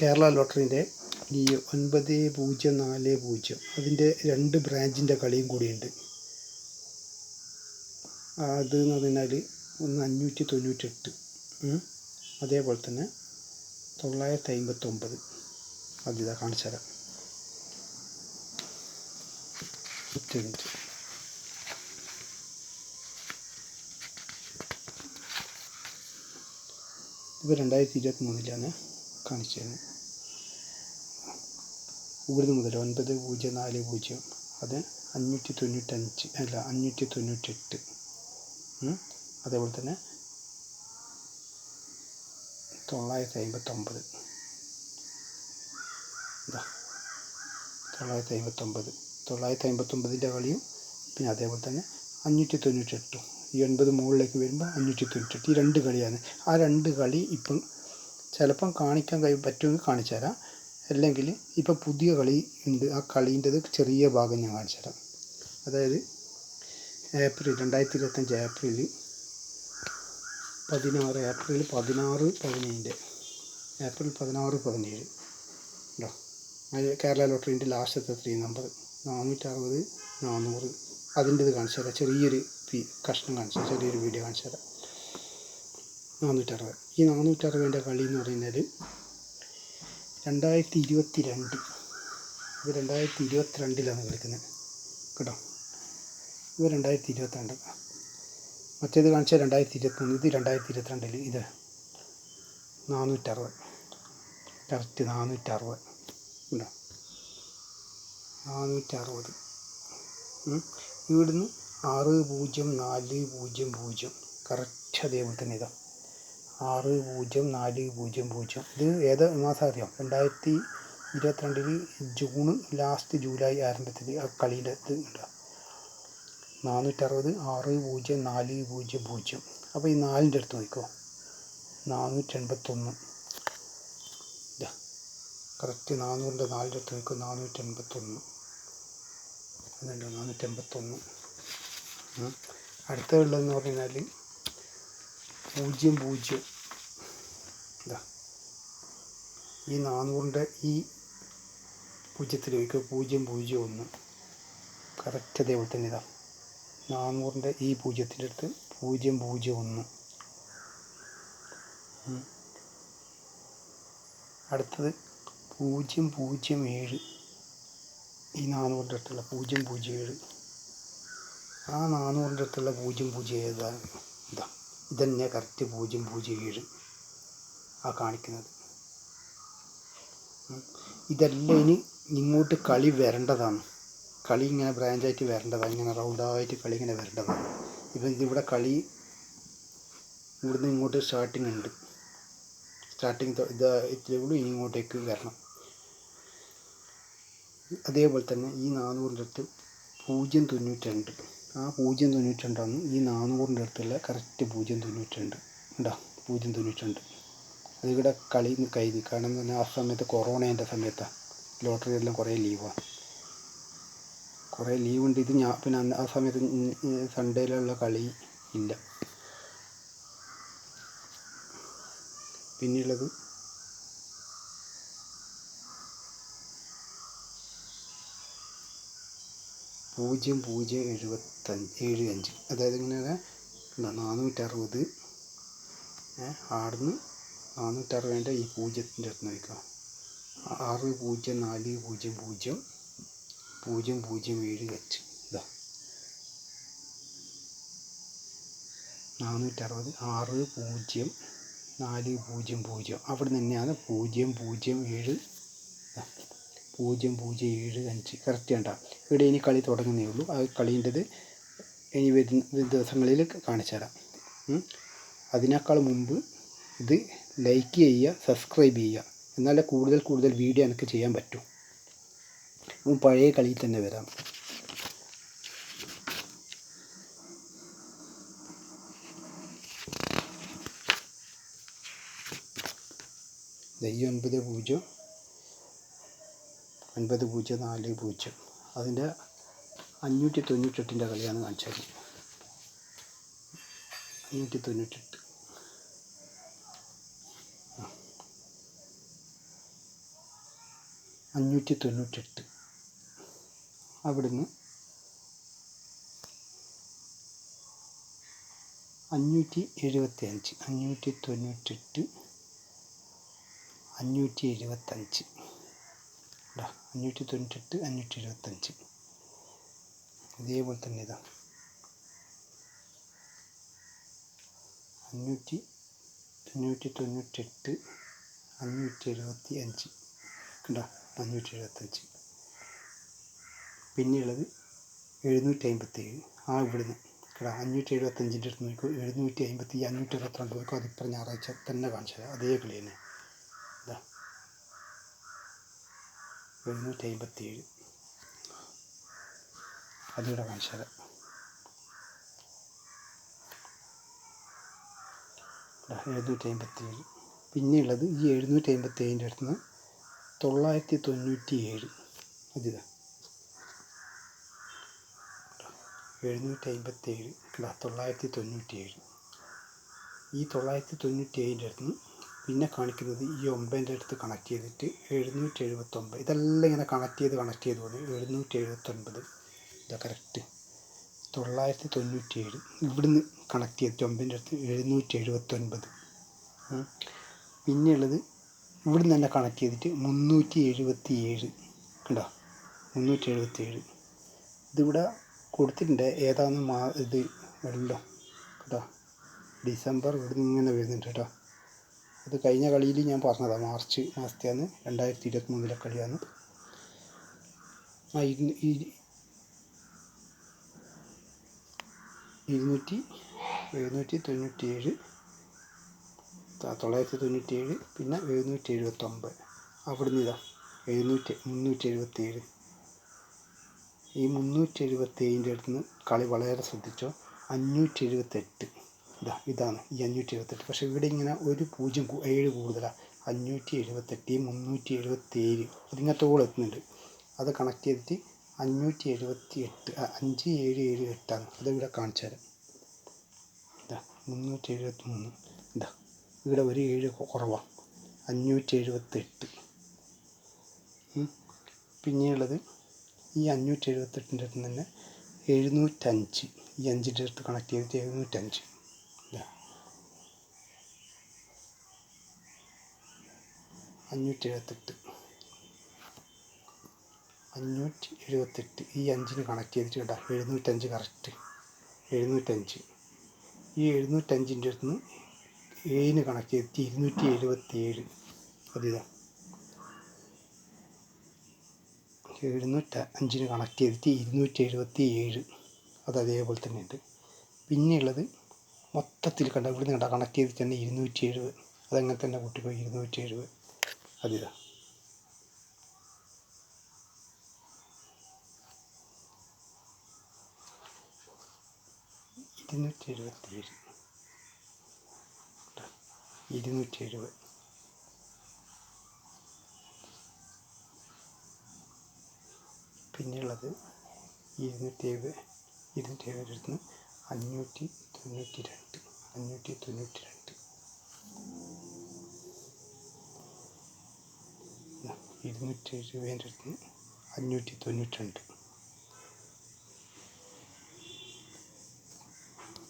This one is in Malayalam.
കേരള ലോട്ടറിൻ്റെ ഈ 9040 അതിൻ്റെ 2 ബ്രാഞ്ചിൻ്റെ കളിയും കൂടിയുണ്ട്. അത് എന്ന് പറഞ്ഞാൽ ഒന്ന് 598, അതേപോലെ തന്നെ 959. അതിതാ കാണിച്ചു തരാം. ഇത് 2023 കാണിച്ചു തരുന്നത്. ഇവിടുന്ന് മുതൽ 9040 അത് 595 അല്ല 598. അതേപോലെ തന്നെ 959 959ൻ്റെ കളിയും പിന്നെ അതേപോലെ തന്നെ 598. ഈ 9 മുകളിലേക്ക് വരുമ്പോൾ 598. ഈ 2 കളിയാണ്. ആ 2 കളി ഇപ്പം ചിലപ്പം കാണിക്കാൻ പറ്റുമെങ്കിൽ കാണിച്ചു തരാം. അല്ലെങ്കിൽ ഇപ്പം പുതിയ കളി ഉണ്ട്. ആ കളീൻ്റെത് ചെറിയ ഭാഗം ഞാൻ കാണിച്ചു തരാം. അതായത് 2025 ഏപ്രിൽ 16 ഏപ്രിൽ 16-17 ഉണ്ടോ. കേരള ലോട്ടറീൻ്റെ ലാസ്റ്റത്തെ 3 നമ്പർ 460 400 അതിൻ്റെത് കാണിച്ചു തരാം. ചെറിയൊരു കഷ്ണം കാണിച്ചു തരാം. ചെറിയൊരു വീഡിയോ കാണിച്ചു തരാം. 460. ഈ 460ൻ്റെ കളി എന്ന് പറയുന്നത് 2022. ഇത് 2022 കളിക്കുന്നത് കേട്ടോ. ഇത് 2022. മറ്റേത് കാണിച്ചാൽ 2023. ഇത് 2022. ഇത് 460. കറക്റ്റ് 460 ഉണ്ടോ. 460. ഇവിടുന്ന് 60400 കറക്റ്റ് അതേപോലെ തന്നെ ഇതാ 60400. ഇത് ഏത് മാസം അറിയാം? 2022 ജൂൺ ലാസ്റ്റ് ജൂലൈ ആരംഭത്തിൽ ആ കളീൻ്റെ ഇത് ഉണ്ടാകും. 460 60400. അപ്പോൾ ഈ 4ൻ്റെ അടുത്ത് നോക്കിക്കോ. 481. ഇതാ കറക്റ്റ് 400ൻ്റെ 4ൻ്റെ അടുത്ത് നോക്കിക്കോ. 481. അതുണ്ട് 481. അടുത്തുള്ളതെന്ന് പറഞ്ഞാൽ 00. ഇതാ ഈ 400ൻ്റെ ഈ 0ത്തിൽ നോക്കിക്കോ. 001. കറക്റ്റ് അതേപോലെ തന്നെ ഇതാ 400ൻ്റെ ഈ 0ത്തിൻ്റെ അടുത്ത് 001. അടുത്തത് 007. ഈ 400ൻ്റെ അടുത്തുള്ള 007. ആ 400ൻ്റെ അടുത്തുള്ള 007 ഇതാ ഇതന്നെ കറക്റ്റ് 007 ആ കാണിക്കുന്നത്. ഇതെല്ലാം ഇനി ഇങ്ങോട്ട് കളി വരേണ്ടതാണ്. കളി ഇങ്ങനെ ബ്രാഞ്ചായിട്ട് വരേണ്ടതാണ്. ഇങ്ങനെ റൗണ്ടായിട്ട് കളി ഇങ്ങനെ വരേണ്ടതാണ്. ഇപ്പം ഇതിവിടെ കളി ഇവിടുന്ന് ഇങ്ങോട്ട് സ്റ്റാർട്ടിങ് ഉണ്ട്. സ്റ്റാർട്ടിങ് ഇത്രയേ ഉള്ളൂ. ഇനി ഇങ്ങോട്ടേക്ക് വരണം. അതേപോലെ തന്നെ ഈ 400ൻ്റെ അടുത്ത് 092. ആ 092 ഈ 400ൻ്റെ അടുത്തുള്ള കറക്റ്റ് 092 ഉണ്ടോ. 092 അതിവിടെ കളി കഴിഞ്ഞ്. കാരണം എന്ന് പറഞ്ഞാൽ ആ സമയത്ത് കൊറോണേൻ്റെ സമയത്താണ്. ലോട്ടറി എല്ലാം കുറേ ലീവാണ്. കുറേ ലീവുണ്ട്. ഇത് പിന്നെ ആ സമയത്ത് സൺഡേയിലുള്ള കളി ഇല്ല. പിന്നെയുള്ളത് 0075. അതായത് ഇങ്ങനെ 460. ആടുന്ന് 460ൻ്റെ ഈ 0ത്തിൻ്റെ അടുത്ത് നോക്കുക. 60400 007. ഇതാ 460 60400. അവിടെ നിന്ന് തന്നെയാണ് 007. 0075 കറക്റ്റ് വേണ്ട. ഇവിടെ ഇനി കളി തുടങ്ങുന്നേ ഉള്ളൂ. ആ കളീൻ്റെത് ഇനി വരുന്ന ദിവസങ്ങളിൽ കാണിച്ചു തരാം. അതിനേക്കാൾ മുമ്പ് ഇത് ലൈക്ക് ചെയ്യുക, സബ്സ്ക്രൈബ് ചെയ്യുക. എന്നാലേ കൂടുതൽ വീഡിയോ എനിക്ക് ചെയ്യാൻ പറ്റും. പഴയ കളിയിൽ തന്നെ വരാം. ഈ 9040 അതിൻ്റെ 598ൻ്റെ കളിയാണ് കാണിച്ചത്. 598. 598. അവിടുന്ന് 575, 598, 575, 598, 575. ഇതേപോലെ തന്നെ ഇതാ 598, 575, കണ്ടോ 575. പിന്നെയുള്ളത് 757. ഇവിടുന്ന് കടാ 575 അടുത്ത് നോക്കൂ, 750, 562 നോക്കൂ. അതിപ്പോൾ ഞായറാഴ്ച തന്നെ കാണിച്ചത് അതേ കളി തന്നെ. ഇതാ 757 അതിവിടെ കാണിച്ചത്. 757. പിന്നെയുള്ളത് ഈ 757 അടുത്ത് നിന്ന് 997. അതിതാ 757, 997. ഈ 997 അടുത്ത് നിന്ന് പിന്നെ കാണിക്കുന്നത് ഈ 9ൻ്റെ അടുത്ത് കണക്ട് ചെയ്തിട്ട് 779. ഇതെല്ലാം ഇങ്ങനെ കണക്ട് ചെയ്ത് പോകുന്നത്. 779 ഇതാ കറക്റ്റ് 997. ഇവിടുന്ന് കണക്ട് ചെയ്തിട്ട് 9ൻ്റെ അടുത്ത് 779. പിന്നെയുള്ളത് ഇവിടുന്ന് തന്നെ കണക്ട് ചെയ്തിട്ട് 377. കണ്ടോ 377. ഇതിവിടെ കൊടുത്തിട്ടുണ്ട്. ഏതാണെന്ന് ഇത് വെള്ളം കേട്ടോ. ഡിസംബർ ഇവിടുന്ന് ഇങ്ങനെ വരുന്നുണ്ട് കേട്ടോ. അത് കഴിഞ്ഞ കളിയിൽ ഞാൻ പറഞ്ഞതാണ്, മാർച്ച് മാസത്തെയാണ്, 2023 കളിയാണ്. 797, 997, പിന്നെ 779. അവിടുന്ന് ഇതാ 377. ഈ 377 അടുത്ത് നിന്ന് കളി വളരെ ശ്രദ്ധിച്ചോ. 578. ഇതാണ് ഈ 578. പക്ഷേ ഇവിടെ ഇങ്ങനെ ഒരു 7 കൂടുതലാണ്. 578, ഈ 377 അതിങ്ങനത്തോളം എത്തുന്നുണ്ട്. അത് കണക്ട് ചെയ്തിട്ട് 578, 5778 അതിവിടെ കാണിച്ചു തരാം. 373. ഇവിടെ ഒരു 7 കുറവാണ്, 578. പിന്നെയുള്ളത് ഈ 578ൻ്റെ അടുത്ത് തന്നെ 705. ഈ 5ൻ്റെ അടുത്ത് കണക്ട് ചെയ്തിട്ട് 705. 578, 578. ഈ 5ന് കണക്ട് ചെയ്തിട്ട് കേട്ടോ 705 കറക്റ്റ് 705. ഈ 705ൻ്റെ അടുത്ത് നിന്ന് 7ന് കണക്ട് ചെയ്തിട്ട് 277. അതിതാ 705ന് കണക്ട് ചെയ്തിട്ട് 277. അത് അതേപോലെ തന്നെ ഉണ്ട്. പിന്നെയുള്ളത് മൊത്തത്തിൽ കണ്ട ഇവിടുന്ന് കണ്ട കണക്ട് ചെയ്തിട്ട് തന്നെ 270. അതങ്ങനെ തന്നെ കൂട്ടിപ്പോയി 270. അതിതാ 277, 270. പിന്നെയുള്ളത് 270, 270 അടുത്ത് 592, 592. 270 അടുത്ത് 592.